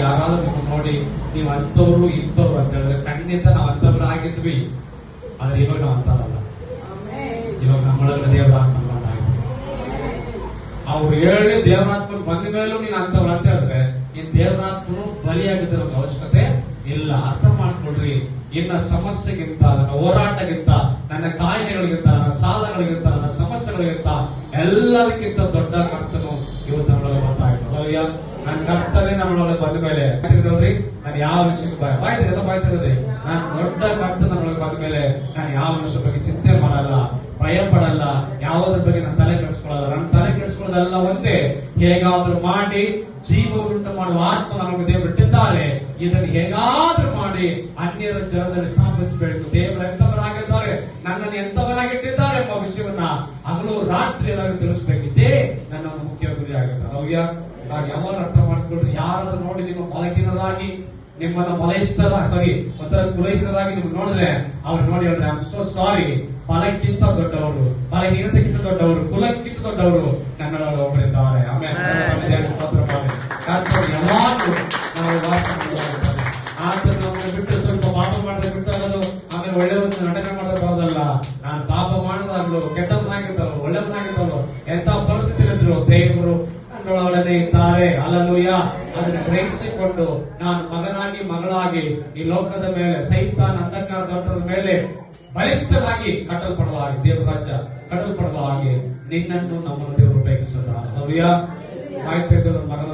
ಯಾರಾದ್ರೂ ನಿಮ್ಮನ್ನು ನೋಡಿ ನೀವು ಅಂತವ್ರು ಇಂಥವ್ರು ಅಂತ ಹೇಳಿದ್ರೆ ಖಂಡಿತ ನಾವು ಅಂತವ್ರು ಆಗಿದ್ವಿ. ಆದ್ರೆ ಇವಾಗ ನಾವು ಅಂತಾರಲ್ಲ, ಇವಾಗ ನಮ್ಮೊಳಗೆ ದೇವರಾತ್ಮ ಬಂದಾಗಿದೆ. ಅವ್ರು ಹೇಳಿ ದೇವರಾತ್ಮನ್ ಬಂದ ಮೇಲೂ ನೀನು ಅಂತವ್ರು ಅಂತ ಹೇಳಿದ್ರೆ ಈ ದೇವರಾತ್ಮನು ಬಲಿಯಾಗಿದ್ದ ಅವಶ್ಯಕತೆ ಇಲ್ಲ. ಅರ್ಥ ಮಾಡ್ಕೊಡ್ರಿ. ಇನ್ನ ಸಮಸ್ಯೆಗಿಂತ, ನನ್ನ ಹೋರಾಟಗಿಂತ, ನನ್ನ ಕಾಯಿಲೆಗಳಿಗಿಂತ, ನನ್ನ ಸಾಲಗಳಿಗಿಂತ, ನನ್ನ ಸಮಸ್ಯೆಗಳಿಗಿಂತ ಎಲ್ಲದಕ್ಕಿಂತ ದೊಡ್ಡ ಕರ್ತನು ಇವತ್ತು ನಮ್ಮೊಳಗೆ ಬರ್ತಾಯಿದ್ರು. ನನ್ನ ಕರ್ತನೆ ನಮ್ಮೊಳಗೆ ಬಂದ ಮೇಲೆ ನೋಡ್ರಿ, ನಾನು ಯಾವ ವಿಷಯಕ್ಕೆ ಬಾಯ್ತಿರೋದ್ರಿ, ನಾನು ದೊಡ್ಡ ಕರ್ತ ನಮ್ಮೊಳಗೆ ಬಂದ ಮೇಲೆ ನಾನು ಯಾವ ವಿಷಯ ಬಗ್ಗೆ ಚಿಂತೆ ಮಾಡಲ್ಲ, ಭಯ ಪಡಲ್ಲ, ಯಾವುದ್ರ ಬಗ್ಗೆ ನಾನು ತಲೆ ಕೆಡಿಸ್ಕೊಳ್ಳಲ್ಲ. ನನ್ನ ತಲೆ ಕೆಡಿಸ್ಕೊಳ್ಳೋದೆಲ್ಲ ಒಂದೇ, ಹೇಗಾದ್ರೂ ಮಾಡಿ ಜೀವ ಉಂಟು ಮಾಡುವ ಆತ್ಮ ನಮಗೆ ದೇವರು ಬಿಟ್ಟಿದ್ದಾರೆ. ಇದನ್ನು ಹೇಗಾದ್ರೂ ಮಾಡಿ ಅನ್ಯರ ಜನರಲ್ಲಿ ಸ್ಥಾಪಿಸಬೇಕು. ದೇವರು ಎಂತವರಾಗಿದ್ದಾರೆ, ನನ್ನನ್ನು ಎಂತವರಾಗಿಟ್ಟಿದ್ದಾರೆ ಎಂಬ ವಿಷಯವನ್ನ ಹಗಲು ರಾತ್ರಿ ಎಲ್ಲರಿಗೂ ತಿಳಿಸಬೇಕಿದ್ದೇ ನನ್ನ ಒಂದು ಮುಖ್ಯ ಗುರಿ ಆಗುತ್ತೆ. ಅವ್ಯ ಯಾವಾಗ ಅರ್ಥ ಮಾಡ್ಕೊಳ್ರಿ, ಯಾರಾದ್ರೂ ನೋಡಿ ನಿಮ್ಮ ಮೊಲಕಿನದಾಗಿ ನಿಮ್ಮನ್ನ ಕುಲೈಸಿನದಾಗಿ ನಿಮ್ಗೆ ನೋಡಿದ್ರೆ ಅವ್ರು ನೋಡಿ ಹೇಳ್ರೆ ಐ ಆಮ್ ಸೋ ಸಾರಿ, ಫಲಕ್ಕಿಂತ ದೊಡ್ಡವರು, ಫಲಹೀನತೆಗಿಂತ ದೊಡ್ಡವರು, ಕುಲಕ್ಕಿಂತ ದೊಡ್ಡವರು ನನ್ನೊಳಗೆ ಒಬ್ಬರಿದ್ದಾರೆ. ಆಮೇಲೆ ಯಾವಾಗಲೂ ನಾವು ಆತ ನಮ್ಮನ್ನು ಬಿಟ್ಟು ಸ್ವಲ್ಪ ಪಾಪ ಮಾಡದೆ ಬಿಟ್ಟಾಗಲು ಆಮೇಲೆ ಒಳ್ಳೆಯವರು ನಟನೆ ಮಾಡೋದಾಗಲ್ಲ. ನಾನು ಪಾಪ ಮಾಡಿದಾಗ್ಲು, ಕೆಟ್ಟವನಾಗಿದ್ದಲು, ಒಳ್ಳೆಯವನಾಗಿದ್ದಲು, ಎಂತ ಪರಿಸ್ಥಿತಿಗಳಿದ್ರು ದೇವರು ನನ್ನೊಳಗಡೆ ಇದ್ದಾರೆ. ಅಲ್ಲೂಯ್ಯ, ಅದನ್ನು ಗ್ರಹಿಸಿಕೊಂಡು ನಾನು ಮಗನಾಗಿ ಮಗಳಾಗಿ ಈ ಲೋಕದ ಮೇಲೆ ಸೈತಾನ ಅಂಧಕಾರ ದೊಡ್ಡದ ಮೇಲೆ ಬಲಿಷ್ಠರಾಗಿ ಕಟ್ಟಲ್ಪಡುವ ಹಾಗೆ, ದೇವರ ರಾಜ್ಯ ಕಟ್ಟಲ್ಪಡುವ ಹಾಗೆ ನಿನ್ನನ್ನು ನಮ್ಮನ್ನು ದೇವರು ಉಪಯೋಗಿಸಿದ. ಅಲ್ಲೂಯ್ಯ, ಮಗನ